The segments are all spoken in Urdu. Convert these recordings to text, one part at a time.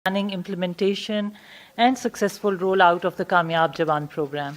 planning, implementation, and successful rollout of the Kamyab Jawan program.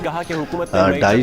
2.5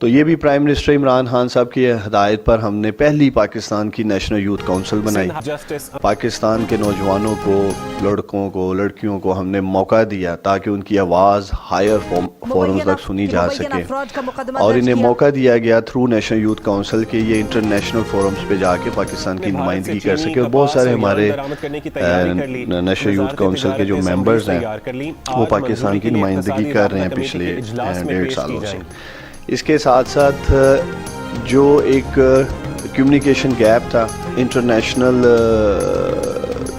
تو یہ بھی پرائم منسٹر عمران خان صاحب کی ہدایت پر ہم نے پہلی پاکستان کی نیشنل یوتھ کونسل بنائی. پاکستان کے نوجوانوں کو، لڑکوں کو، لڑکیوں کو ہم نے موقع دیا تاکہ ان کی آواز ہائر فورمز تک سنی جا سکے، اور انہیں موقع دیا گیا تھرو نیشنل یوتھ کونسل کہ یہ انٹرنیشنل فورمز پہ جا کے پاکستان کی نمائندگی کر سکے. اور بہت سارے ہمارے نیشنل یوتھ کونسل کے جو ممبرز ہیں وہ پاکستان کی نمائندگی کر رہے ہیں پچھلے 1.5 سالوں سے. اس کے ساتھ ساتھ جو ایک کمیونیکیشن گیپ تھا انٹرنیشنل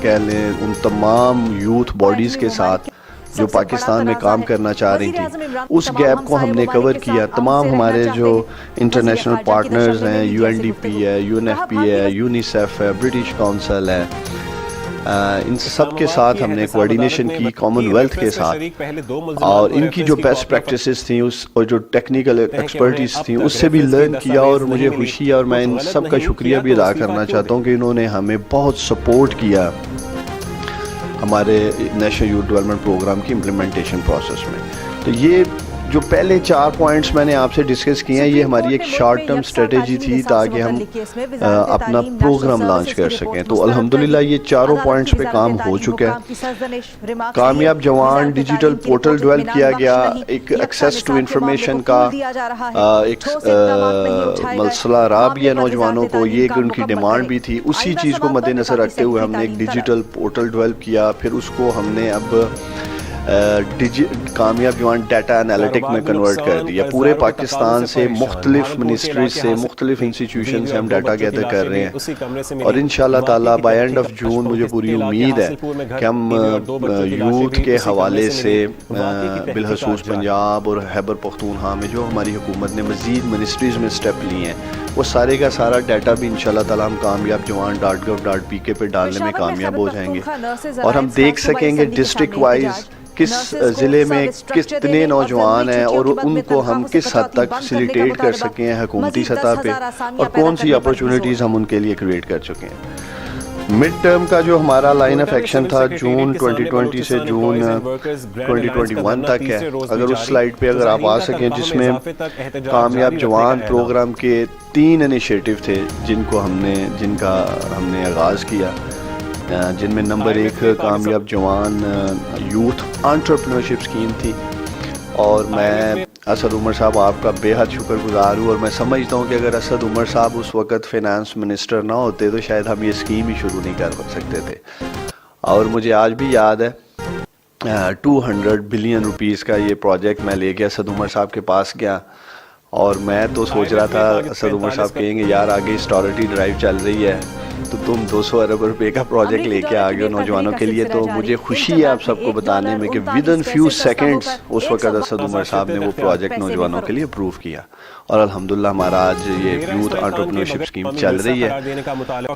کہہ لیں ان تمام یوتھ باڈیز کے ساتھ جو پاکستان میں کام کرنا چاہ رہی تھی، اس گیپ کو ہم نے کور کیا. تمام ہمارے جو انٹرنیشنل پارٹنرز ہیں، UNDP ہے، UNFP ہے، یونیسیف ہے، برٹش کونسل ہے، ان سب کے ساتھ ہم نے کوارڈینیشن کی کامن ویلتھ کے ساتھ، اور ان کی جو بیسٹ پریکٹسز تھیں اور جو ٹیکنیکل ایکسپرٹیز تھیں اس سے بھی لرن کیا. اور مجھے خوشی ہے اور میں ان سب کا شکریہ بھی ادا کرنا چاہتا ہوں کہ انہوں نے ہمیں بہت سپورٹ کیا ہمارے نیشنل یوتھ ڈیولپمنٹ پروگرام کی امپلیمنٹیشن پروسیس میں. تو یہ جو پہلے 4 پوائنٹس میں نے آپ سے ڈسکس کیے ہیں، یہ ہماری ایک شارٹ ٹرم اسٹریٹجی تھی تاکہ ہم اپنا پروگرام لانچ کر سکیں. تو الحمدللہ یہ چاروں پوائنٹس پہ کام ہو چکا ہے. کامیاب جوان ڈیجیٹل پورٹل ڈیولپ کیا گیا، ایک ایکسیس ٹو انفارمیشن کا ایک مسئلہ رہا بھی ہے نوجوانوں کو، یہ ان کی ڈیمانڈ بھی تھی. اسی چیز کو مد نظر رکھتے ہوئے ہم نے ایک ڈیجیٹل پورٹل ڈیولپ کیا. پھر اس کو ہم نے اب کامیاب جوان ڈیٹا انالیٹک میں کنورٹ کر دیا. پورے پاکستان سے مختلف منسٹریز سے، مختلف انسٹیٹیوشن سے ہم ڈیٹا گیدر کر رہے ہیں، اور انشاءاللہ تعالی بائی اینڈ آف جون مجھے پوری امید ہے کہ ہم یوتھ کے حوالے سے بالخصوص پنجاب اور خیبر پختونخوا میں جو ہماری حکومت نے مزید منسٹریز میں سٹیپ لی ہیں، وہ سارے کا سارا ڈیٹا بھی انشاءاللہ تعالی ہم کامیاب جوان .gov.pk پہ ڈالنے میں کامیاب ہو جائیں گے، اور ہم دیکھ سکیں گے ڈسٹرکٹ وائز کس ضلع میں کتنے نوجوان ہیں اور ان کو ہم کس حد تک فیسیلیٹیٹ کر سکے ہیں حکومتی سطح پہ، اور کون سی اپرچونٹیز ہم ان کے لیے کریٹ کر چکے ہیں. مڈ ٹرم کا جو ہمارا لائن آف ایکشن تھا جون 2020 سے جون 2021 تک ہے. اگر اس سلائیڈ پہ اگر آپ آ سکیں، جس میں کامیاب جوان پروگرام کے 3 انیشیٹو تھے جن کا ہم نے آغاز کیا، جن میں نمبر 1 کامیاب جوان یوتھ انٹرپرینورشپ اسکیم تھی. اور میں اسد عمر صاحب آپ کا بے حد شکر گزار ہوں، اور میں سمجھتا ہوں کہ اگر اسد عمر صاحب اس وقت فائنانس منسٹر نہ ہوتے تو شاید ہم یہ اسکیم ہی شروع نہیں کر سکتے تھے. اور مجھے آج بھی یاد ہے 200 بلین روپیز کا یہ پروجیکٹ میں لے کے اسد عمر صاحب کے پاس گیا، اور میں تو سوچ رہا تھا اسد عمر صاحب کہیں گے یار آگے اسٹوریٹی ڈرائیو چل رہی ہے تو تم 200 ارب روپے کا پروجیکٹ لے کے آگے نوجوانوں کے لیے. تو مجھے خوشی ہے آپ سب کو بتانے میں کہ ودن فیو سیکنڈز اس وقت اسد عمر صاحب نے وہ پروجیکٹ نوجوانوں کے لیے اپروو کیا، اور الحمدللہ ہمارا آج یہ یوتھ انٹرپرینورشپ اسکیم چل رہی ہے.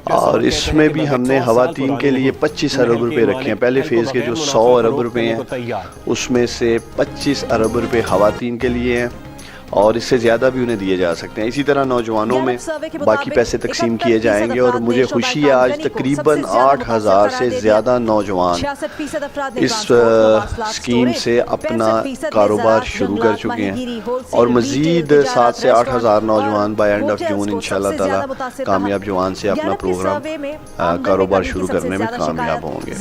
اور اس میں بھی ہم نے خواتین کے لیے 25 ارب روپے رکھے ہیں. پہلے فیز کے جو 100 ارب روپے ہیں اس میں سے 25 ارب روپے خواتین کے لیے ہیں، اور اس سے زیادہ بھی انہیں دیے جا سکتے ہیں. اسی طرح نوجوانوں میں باقی پیسے تقسیم کیے جائیں گے، اور مجھے خوشی ہے آج تقریباً 8,000 سے زیادہ نوجوان اس اسکیم سے اپنا کاروبار شروع کر چکے ہیں، اور مزید 7 سے 8,000 نوجوان بائی اینڈ آف جون انشاءاللہ تعالی کامیاب جوان سے اپنا پروگرام کاروبار شروع کرنے میں کامیاب ہوں گے.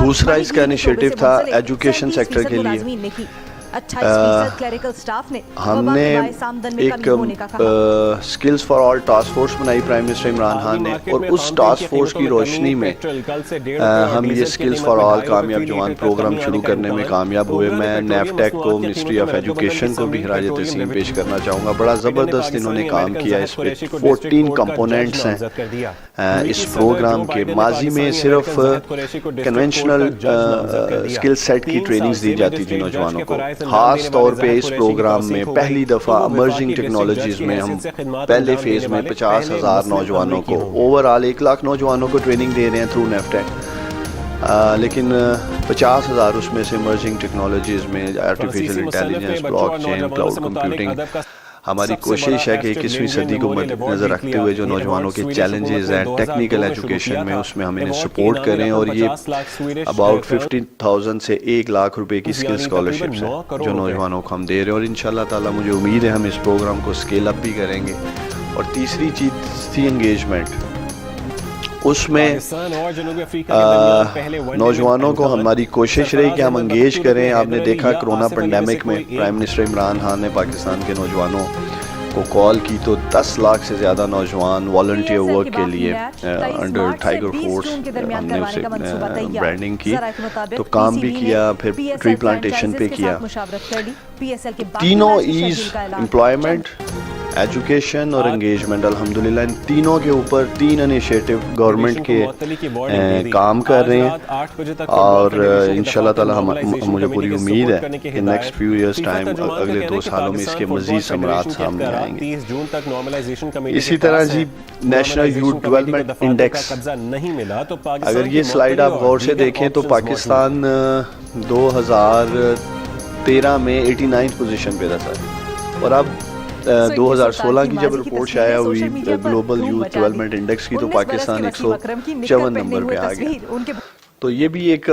دوسرا اس کا انیشیٹو تھا ایجوکیشن سیکٹر کے لیے. ہم نے ایک skills for all task force بنائی پرائم منسٹر عمران خان نے، اور اس ٹاسک فورس کی روشنی میں ہم یہ سکلز فار آل کامیاب جوان پروگرام شروع کرنے میں کامیاب ہوئے. میں نیفٹیک کو، منسٹری آف ایجوکیشن کو بھی خراج تحسین پیش کرنا چاہوں گا. بڑا زبردست انہوں نے کام کیا. اس پہ 14 کمپوننٹس ہیں اس پروگرام کے. ماضی میں صرف کنونشنل سکل سیٹ کی ٹریننگز دی جاتی تھی نوجوانوں کو. خاص طور پہ اس پروگرام میں پہلی دفعہ امرجنگ ٹیکنالوجیز میں ہم پہلے فیز میں 50,000 نوجوانوں کو، اوورآل 1 لاکھ نوجوانوں کو ٹریننگ دے رہے ہیں تھرو نیفٹیک، لیکن 50,000 اس میں سے امرجنگ ٹیکنالوجیز میں artificial intelligence, blockchain, cloud computing ہماری کوشش ہے کہ 21ویں صدی کو مد نظر رکھتے ہوئے جو نوجوانوں کے چیلنجز ہیں ٹیکنیکل ایجوکیشن میں، اس میں ہم انہیں سپورٹ کریں، اور یہ اباؤٹ 50,000 سے 1 لاکھ روپے کی اسکل اسکالرشپس ہیں جو نوجوانوں کو ہم دے رہے ہیں، اور انشاءاللہ تعالی مجھے امید ہے ہم اس پروگرام کو اسکیل اپ بھی کریں گے۔ اور تیسری چیز تھی انگیجمنٹ، اس میں نوجوانوں کو ہماری کوشش رہی کہ ہم انگیج کریں۔ آپ نے دیکھا کرونا پینڈیمک میں پرائم منسٹر عمران خان نے پاکستان کے نوجوانوں کو کال کی تو 10 لاکھ سے زیادہ نوجوان والنٹیئر ورک کے لیے انڈر ٹائیگر فورس ہم نے اسے برانڈنگ کی، تو کام بھی کیا، پھر ٹری پلانٹیشن پہ کیا۔ تینوں ایز، امپلائمنٹ، ایجوکیشن اور انگیجمنٹ، الحمدللہ ان تینوں کے اوپر 3 انیشیٹو گورنمنٹ کے کام کر رہے ہیں، اور انشاءاللہ تعالی مجھے پوری امید ہے کہ نیکسٹ فیو ایئرز ٹائم، اگلے 2 سالوں میں اس کے مزید ثمرات سامنے آئیں گے۔ اسی طرح جی نیشنل یوتھ ڈیولپمنٹ انڈیکس، اگر یہ سلائیڈ آپ غور سے دیکھیں تو پاکستان 2013 میں 89 پوزیشن پہ تھا، اور اب 2016 کی جب رپورٹ شائع ہوئی گلوبل یوتھ ڈیولپمنٹ انڈیکس کی، تو پاکستان 154 نمبر پہ آ گیا۔ تو یہ بھی ایک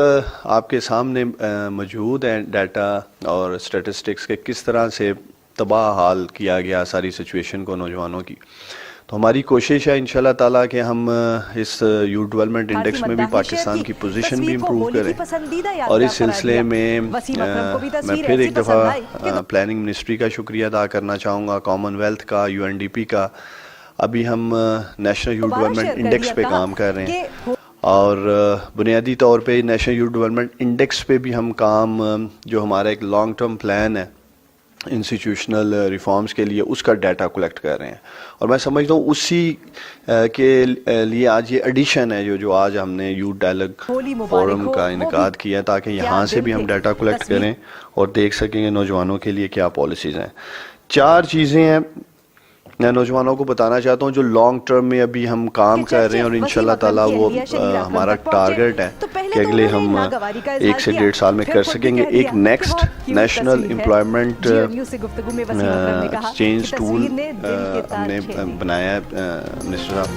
آپ کے سامنے موجود ہے ڈیٹا اور اسٹیٹسٹکس کے کس طرح سے تباہ حال کیا گیا ساری سچویشن کو نوجوانوں کی۔ تو ہماری کوشش ہے انشاءاللہ تعالیٰ کہ ہم اس یوتھ ڈیولپمنٹ انڈیکس میں بھی پاکستان کی پوزیشن بھی امپروو کریں، اور اس سلسلے میں میں پھر ایک دفعہ پلاننگ منسٹری کا شکریہ ادا کرنا چاہوں گا، کامن ویلتھ کا، UNDP کا۔ ابھی ہم نیشنل یوتھ ڈیولپمنٹ انڈیکس پہ کام کر رہے ہیں، اور بنیادی طور پہ نیشنل یوتھ ڈیولپمنٹ انڈیکس پہ بھی ہم کام، جو ہمارا ایک لانگ ٹرم پلان ہے انسٹیٹیوشنل ریفارمز کے لیے، اس کا ڈیٹا کلیکٹ کر رہے ہیں، اور میں سمجھتا ہوں اسی کے لیے آج یہ ایڈیشن ہے جو آج ہم نے یوتھ ڈائلاگ فورم کا انعقاد کیا، تاکہ یہاں سے بھی ہم ڈیٹا کلیکٹ کریں اور دیکھ سکیں کہ نوجوانوں کے لیے کیا پالیسیز ہیں۔ 4 چیزیں ہیں میں نوجوانوں کو بتانا چاہتا ہوں جو لانگ ٹرم میں ابھی ہم کام کر رہے ہیں، اور انشاءاللہ تعالیٰ وہ ہمارا ٹارگٹ ہے کہ اگلے ہم 1 سے 1.5 سال میں کر سکیں گے۔ ایک next national employment exchange tool ہم نے بنایا ہے منسٹر صاحب۔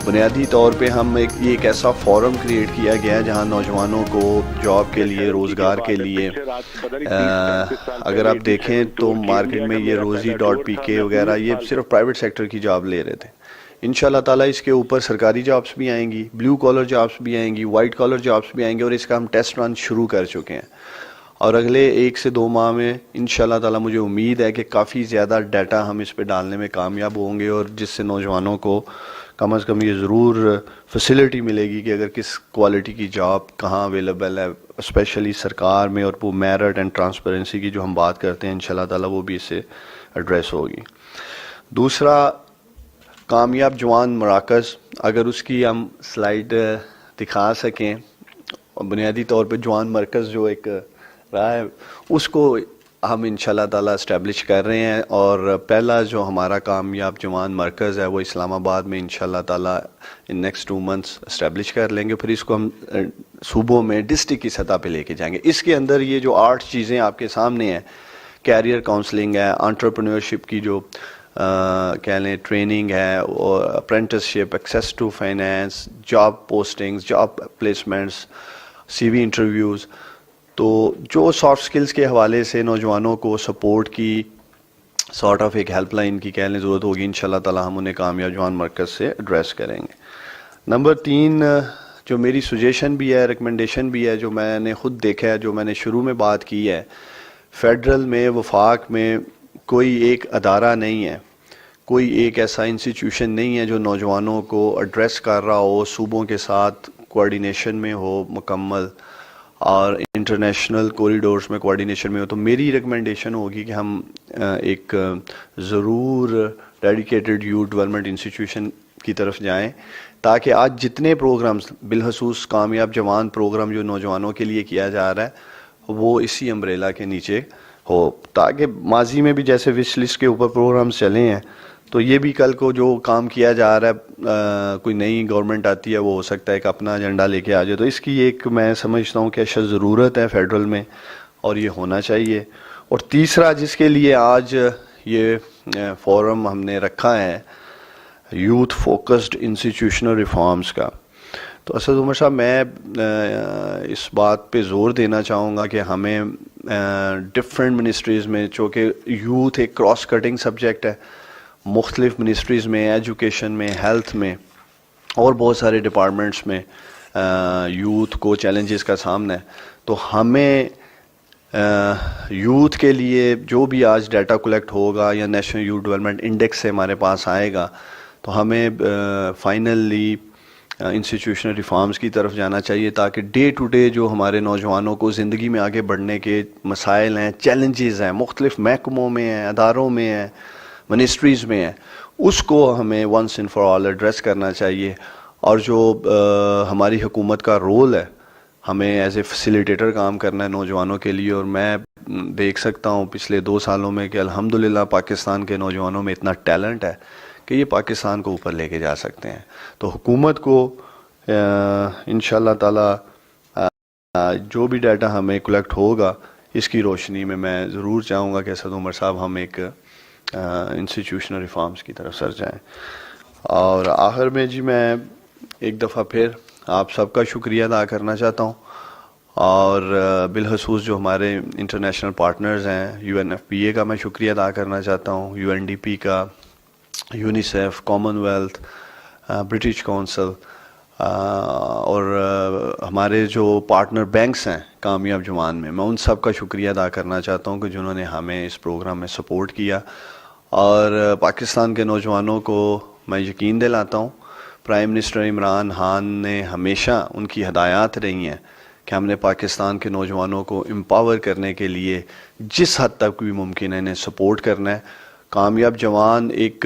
بنیادی طور پہ ہم ایک ایسا فورم کریٹ کیا گیا ہے جہاں نوجوانوں کو جاب کے لیے، روزگار کے لیے، اگر آپ دیکھیں تو مارکیٹ میں یہ روزی.pk وغیرہ یہ صرف پرائیویٹ سیکٹر کی جاب لے رہے تھے۔ انشاءاللہ تعالیٰ اس کے اوپر سرکاری جابس بھی آئیں گی، بلیو کالر جابس بھی آئیں گی، وائٹ کالر جابس بھی آئیں گے، اور اس کا ہم ٹیسٹ رن شروع کر چکے ہیں، اور اگلے 1 سے 2 ماہ میں انشاءاللہ تعالیٰ مجھے امید ہے کہ کافی زیادہ ڈیٹا ہم اس پہ ڈالنے میں کامیاب ہوں گے، اور جس سے نوجوانوں کو کم از کم یہ ضرور فیسلٹی ملے گی کہ اگر کس کوالٹی کی جاب کہاں اویلیبل ہے، اسپیشلی سرکار میں، اور وہ میرٹ اینڈ ٹرانسپیرنسی کی جو ہم بات کرتے ہیں انشاءاللہ تعالیٰ وہ بھی اس سے ایڈریس ہوگی۔ دوسرا، کامیاب جوان مراکز، اگر اس کی ہم سلائیڈ دکھا سکیں، بنیادی طور پہ جوان مرکز جو ایک رہا ہے اس کو ہم انشاءاللہ تعالیٰ اسٹیبلش کر رہے ہیں، اور پہلا جو ہمارا کامیاب جوان مرکز ہے وہ اسلام آباد میں انشاءاللہ تعالیٰ ان نیکسٹ 2 منتھس اسٹیبلش کر لیں گے، پھر اس کو ہم صوبوں میں ڈسٹرکٹ کی سطح پہ لے کے جائیں گے۔ اس کے اندر یہ جو 8 چیزیں آپ کے سامنے ہیں، کیریئر کاؤنسلنگ ہے، انٹرپرینورشپ کی جو کہہ لیں ٹریننگ ہے، apprenticeship, access to finance, job postings, job placements, CV interviews, تو جو سافٹ سکلز کے حوالے سے نوجوانوں کو سپورٹ کی سارٹ آف ایک ہیلپ لائن کی کہنے ضرورت ہوگی، انشاءاللہ تعالیٰ ہم انہیں کامیاب جوان مرکز سے ایڈریس کریں گے۔ نمبر 3 جو میری سجیشن بھی ہے، ریکمنڈیشن بھی ہے، جو میں نے خود دیکھا ہے، جو میں نے شروع میں بات کی ہے، فیڈرل میں، وفاق میں کوئی ایک ادارہ نہیں ہے، کوئی ایک ایسا انسٹیٹیوشن نہیں ہے جو نوجوانوں کو ایڈریس کر رہا ہو، صوبوں کے ساتھ کوارڈینیشن میں ہو مکمل، اور انٹرنیشنل کوریڈورز میں کوارڈینیشن میں ہو۔ تو میری ریکمنڈیشن ہوگی کہ ہم ایک ضرور ڈیڈیکیٹڈ یوتھ ڈیولپمنٹ انسٹیٹیوشن کی طرف جائیں، تاکہ آج جتنے پروگرامز، بالخصوص کامیاب جوان پروگرام جو نوجوانوں کے لیے کیا جا رہا ہے، وہ اسی امبریلا کے نیچے ہو، تاکہ ماضی میں بھی جیسے وش لسٹ کے اوپر پروگرامز چلے ہیں، تو یہ بھی کل کو جو کام کیا جا رہا ہے، کوئی نئی گورنمنٹ آتی ہے، وہ ہو سکتا ہے کہ اپنا ایجنڈا لے کے آ جائے، تو اس کی ایک میں سمجھتا ہوں کہ اشد ضرورت ہے فیڈرل میں، اور یہ ہونا چاہیے۔ اور تیسرا جس کے لیے آج یہ فورم ہم نے رکھا ہے یوتھ فوکسڈ انسٹیٹیوشنل ریفارمز کا. تو اسد عمر صاحب میں اس بات پہ زور دینا چاہوں گا کہ ہمیں ڈفرینٹ منسٹریز میں، چونکہ یوتھ ایک کراس کٹنگ سبجیکٹ ہے، مختلف منسٹریز میں، ایجوکیشن میں، ہیلتھ میں اور بہت سارے ڈپارٹمنٹس میں یوتھ کو چیلنجز کا سامنا ہے. تو ہمیں یوتھ کے لیے جو بھی آج ڈیٹا کلیکٹ ہوگا یا نیشنل یوتھ ڈیولپمنٹ انڈیکس سے ہمارے پاس آئے گا، تو ہمیں فائنلی انسٹیٹیوشنل ریفارمز کی طرف جانا چاہیے، تاکہ ڈے ٹو ڈے جو ہمارے نوجوانوں کو زندگی میں آگے بڑھنے کے مسائل ہیں، چیلنجز ہیں، مختلف محکموں میں ہیں، اداروں میں ہیں، منسٹریز میں ہیں، اس کو ہمیں once and for all address کرنا چاہیے. اور جو ہماری حکومت کا رول ہے، ہمیں ایز اے فیسیلیٹیٹر کام کرنا ہے نوجوانوں کے لیے. اور میں دیکھ سکتا ہوں پچھلے 2 سالوں میں کہ الحمدللہ پاکستان کے نوجوانوں میں اتنا ٹیلنٹ ہے کہ یہ پاکستان کو اوپر لے کے جا سکتے ہیں. تو حکومت کو انشاءاللہ تعالی جو بھی ڈیٹا ہمیں کلیکٹ ہوگا، اس کی روشنی میں ضرور چاہوں گا کہ اسد عمر صاحب ہم ایک انسٹیٹیوشنل ریفارمز کی طرف سر جائیں. اور آخر میں جی میں ایک دفعہ پھر آپ سب کا شکریہ ادا کرنا چاہتا ہوں، اور بالخصوص جو ہمارے انٹرنیشنل پارٹنرز ہیں، UNFPA کا میں شکریہ ادا کرنا چاہتا ہوں، UNDP کا، UNICEF, common wealth, British council, اور ہمارے جو پارٹنر بینکس ہیں کامیاب جوان میں ان سب کا شکریہ ادا کرنا چاہتا ہوں کہ جنہوں نے ہمیں اس پروگرام میں سپورٹ کیا. اور پاکستان کے نوجوانوں کو میں یقین دلاتا ہوں، پرائم منسٹر عمران خان نے ہمیشہ ان کی ہدایات رہی ہیں کہ ہم نے پاکستان کے نوجوانوں کو امپاور کرنے کے لیے جس حد تک بھی ممکن ہے انہیں سپورٹ کرنا ہے. کامیاب جوان ایک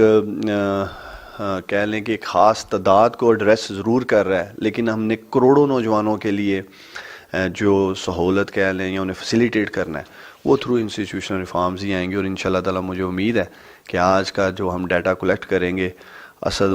کہہ لیں کہ ایک خاص تعداد کو ایڈریس ضرور کر رہا ہے، لیکن ہم نے کروڑوں نوجوانوں کے لیے جو سہولت کہہ لیں یا انہیں فیسیلیٹیٹ کرنا ہے، وہ تھرو انسٹیٹیوشنل ریفارمز ہی آئیں گے. اور انشاءاللہ تعالی مجھے امید ہے کہ آج کا جو ہم ڈیٹا کلیکٹ کریں گے، اسد